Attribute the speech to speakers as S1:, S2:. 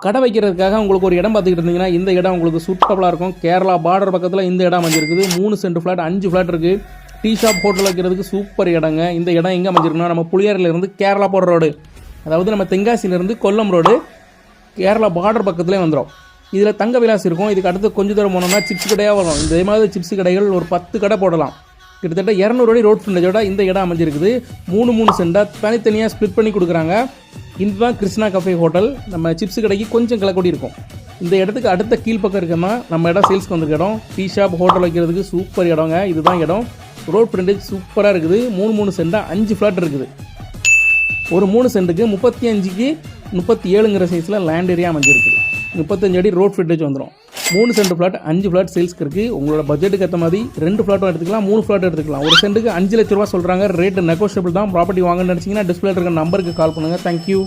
S1: கடை வைக்கிறதுக்காக உங்களுக்கு ஒரு இடம் பார்த்துக்கிட்டு இருந்தீங்கன்னா இந்த இடம் உங்களுக்கு சூட்டபுளாக இருக்கும். கேரளா பார்டர் பக்கத்தில் இந்த இடம் அமைஞ்சிருக்குது. 3 சென்ட் ஃப்ளாட் 5 ஃப்ளாட் இருக்குது. டீ ஷாப் ஹோட்டல் வைக்கிறதுக்கு சூப்பர் இடங்க. இந்த இடம் எங்கே அமைஞ்சிருக்குன்னா நம்ம புளியாரிலேருந்து கேரளா போகிற ரோடு, அதாவது நம்ம தென்காசியிலேருந்து கொல்லம் ரோடு கேரளா பார்டர் பக்கத்துலேயே வந்துடும். இதில் தங்க விலாஸ் இருக்கும். இதுக்கு அடுத்து கொஞ்சம் தூரம் போனோம்னா சிப்ஸ் கடையாக வரும். இதே மாதிரி சிப்ஸ் கடைகள் ஒரு 10 கடை போடலாம். கிட்டத்தட்ட 200 அடி ரோட் ஃப்ரண்டேஜோட இந்த இடம் அமைஞ்சிருக்குது. 3 சென்டாக தனித்தனியாக ஸ்ப்ளிட் பண்ணி கொடுக்குறாங்க. இதுதான் கிருஷ்ணா கஃபே ஹோட்டல். நம்ம சிப்ஸ் கடைக்கு கொஞ்சம் கிளக்கூடி இருக்கும். இந்த இடத்துக்கு அடுத்த கீழ்ப்பக்கம் இருக்குன்னா நம்ம இடம் சேல்ஸ்க்கு வந்திருக்க இடம். டீ ஷாப் ஹோட்டல் வைக்கிறதுக்கு சூப்பர் இடங்க. இதுதான் இடம். ரோட் ஃப்ரண்டேஜ் சூப்பராக இருக்குது. 3 சென்டாக 5 ஃப்ளாட் இருக்குது. ஒரு 3 சென்ட்டுக்கு 35க்கு 37ங்கிற சைஸில் லேண்ட் ஏரியா அமைஞ்சிருக்கு. 35 அடி ரோட் ஃப்ரண்டேஜ் வந்துடும். 3 சென்ட் ஃப்ளாட் 5 ஃப்ளாட் சேல்ஸ்க்கு இருக்குது. உங்களோட பட்ஜெட்டுக்கு ஏற்ற மாதிரி 2 ஃப்ளாட்டும் எடுத்துக்கலாம், 3 ஃப்ளாட் எடுத்துக்கலாம். ஒரு சென்ட்டுக்கு 5 லட்ச ரூபா சொல்கிறாங்க. ரேட்டு நெகோஷியபிள் தான். ப்ராப்பர்ட்டி வாங்கன்னு நினச்சிங்கன்னா டிஸ்பிளே இருக்க நம்பருக்கு கால் பண்ணுங்கள். தேங்க்யூ.